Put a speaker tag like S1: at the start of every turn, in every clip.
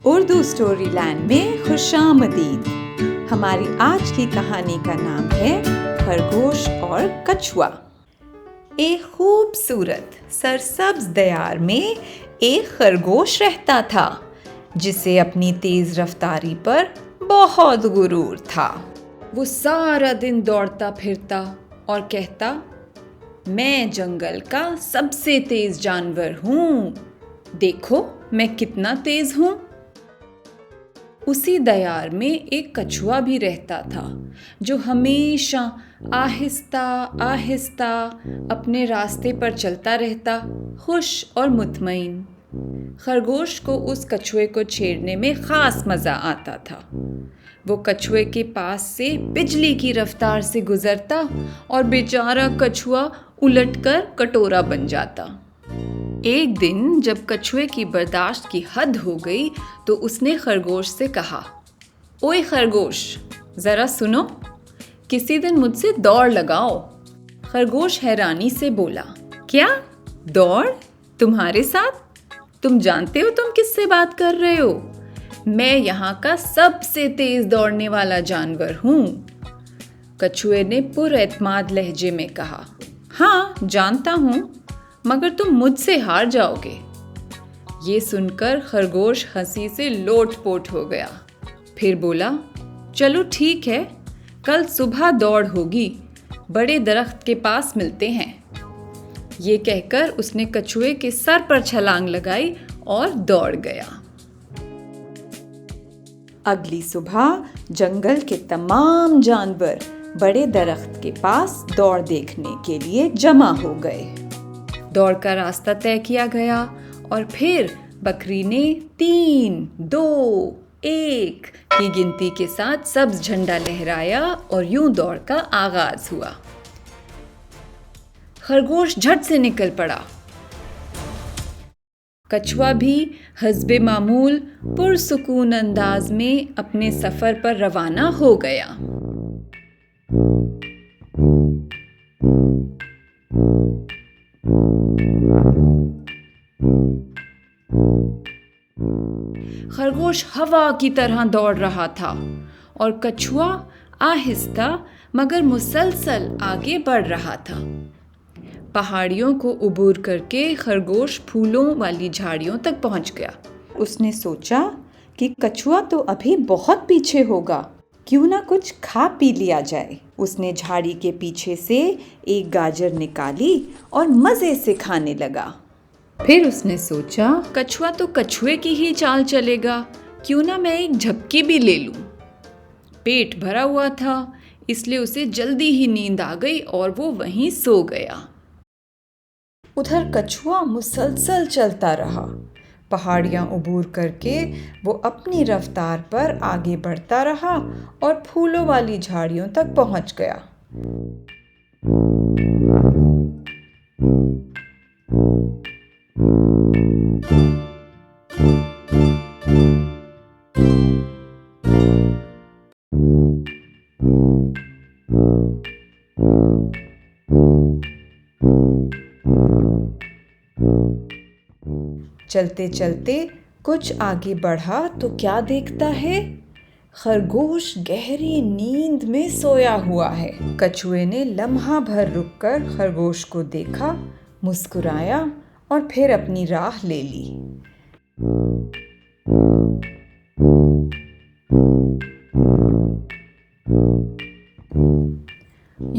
S1: Urdu story land में खुशामदीद। हमारी आज की कहानी का नाम है खरगोश और कछुआ। एक खूबसूरत सरसब्ज दयार में एक खरगोश रहता था जिसे अपनी तेज रफ्तारी पर बहुत गुरूर था। वो सारा दिन दौड़ता फिरता और कहता, मैं जंगल का सबसे तेज जानवर हूँ, देखो मैं कितना तेज हूँ। उसी दयार में एक कछुआ भी रहता था जो हमेशा आहिस्ता आहिस्ता अपने रास्ते पर चलता रहता, खुश और मुतमईन। खरगोश को उस कछुए को छेड़ने में ख़ास मज़ा आता था। वो कछुए के पास से बिजली की रफ्तार से गुजरता और बेचारा कछुआ उलटकर कटोरा बन जाता। एक दिन जब कछुए की बर्दाश्त की हद हो गई तो उसने खरगोश से कहा, ओए खरगोश, ज़रा सुनो, किसी दिन मुझसे दौड़ लगाओ। खरगोश हैरानी से बोला, क्या दौड़ तुम्हारे साथ? तुम जानते हो तुम किससे बात कर रहे हो? मैं यहाँ का सबसे तेज दौड़ने वाला जानवर हूँ। कछुए ने पुरएतमाद लहजे में कहा, हाँ जानता हूँ, मगर तुम मुझसे हार जाओगे। ये सुनकर खरगोश हंसी से लोटपोट हो गया। फिर बोला, चलो ठीक है, कल सुबह दौड़ होगी, बड़े दरख्त के पास मिलते हैं। ये कहकर उसने कछुए के सर पर छलांग लगाई और दौड़ गया। अगली सुबह जंगल के तमाम जानवर बड़े दरख्त के पास दौड़ देखने के लिए जमा हो गए। दौड़ का रास्ता तय किया गया और फिर बकरी ने 3, 2, 1 की गिनती के साथ सब्ज झंडा लहराया और यूं दौड़ का आगाज हुआ। खरगोश झट से निकल पड़ा। कछुआ भी हस्बे मामूल पुरसुकून अंदाज में अपने सफर पर रवाना हो गया। खरगोश हवा की तरह दौड़ रहा था और कछुआ आहिस्ता मगर मुसलसल आगे बढ़ रहा था। पहाड़ियों को उबूर करके खरगोश फूलों वाली झाड़ियों तक पहुंच गया। उसने सोचा कि कछुआ तो अभी बहुत पीछे होगा, क्यों ना कुछ खा पी लिया जाए। उसने झाड़ी के पीछे से एक गाजर निकाली और मज़े से खाने लगा। फिर उसने सोचा, कछुआ तो कछुए की ही चाल चलेगा, क्यों ना मैं एक झपकी भी ले लूं। पेट भरा हुआ था, इसलिए उसे जल्दी ही नींद आ गई और वो वहीं सो गया। उधर कछुआ मुसलसल चलता रहा। पहाड़ियाँ उबूर करके वो अपनी रफ्तार पर आगे बढ़ता रहा और फूलों वाली झाड़ियों तक पहुंच गया। चलते चलते कुछ आगे बढ़ा तो क्या देखता है, खरगोश गहरी नींद में सोया हुआ है। कछुए ने लम्हा भर रुककर खरगोश को देखा, मुस्कुराया और फिर अपनी राह ले ली।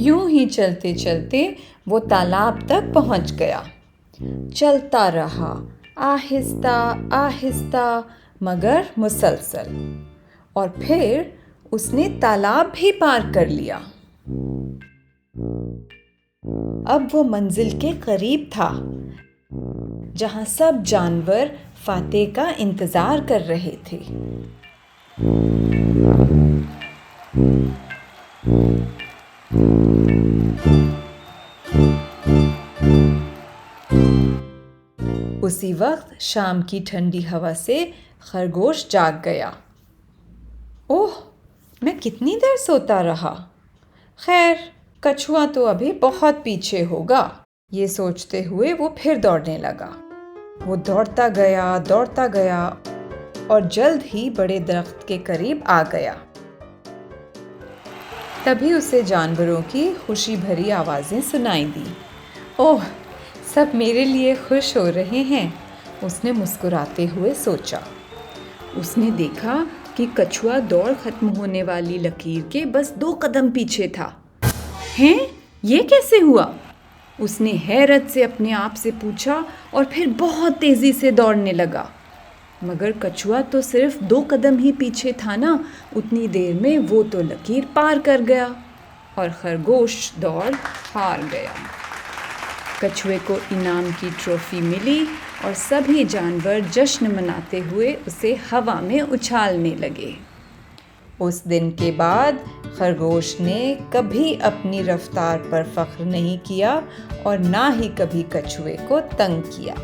S1: यूं ही चलते चलते वो तालाब तक पहुंच गया। चलता रहा आहिस्ता आहिस्ता मगर मुसलसल, और फिर उसने तालाब भी पार कर लिया। अब वो मंजिल के करीब था जहां सब जानवर फातेह का इंतजार कर रहे थे। उसी वक्त शाम की ठंडी हवा से खरगोश जाग गया। ओह, मैं कितनी देर सोता रहा। खैर, कछुआ तो अभी बहुत पीछे होगा। ये सोचते हुए वो फिर दौड़ने लगा। वो दौड़ता गया और जल्द ही बड़े दरख्त के करीब आ गया। तभी उसे जानवरों की खुशी भरी आवाज़ें सुनाई दी। ओह, सब मेरे लिए खुश हो रहे हैं, उसने मुस्कुराते हुए सोचा। उसने देखा कि कछुआ दौड़ खत्म होने वाली लकीर के बस 2 कदम पीछे था। हैं? ये कैसे हुआ? उसने हैरत से अपने आप से पूछा और फिर बहुत तेज़ी से दौड़ने लगा। मगर कछुआ तो सिर्फ 2 कदम ही पीछे था ना, उतनी देर में वो तो लकीर पार कर गया और खरगोश दौड़ हार गया। कछुए को इनाम की ट्रॉफी मिली और सभी जानवर जश्न मनाते हुए उसे हवा में उछालने लगे। उस दिन के बाद खरगोश ने कभी अपनी रफ्तार पर फख्र नहीं किया और ना ही कभी कछुए को तंग किया।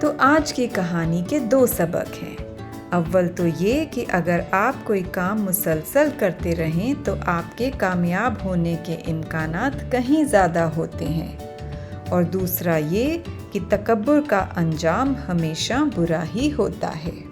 S1: तो आज की कहानी के 2 सबक हैं। अव्वल तो ये कि अगर आप कोई काम मुसलसल करते रहें तो आपके कामयाब होने के इम्कानात कहीं ज़्यादा होते हैं। और दूसरा ये कि तकब्बुर का अंजाम हमेशा बुरा ही होता है।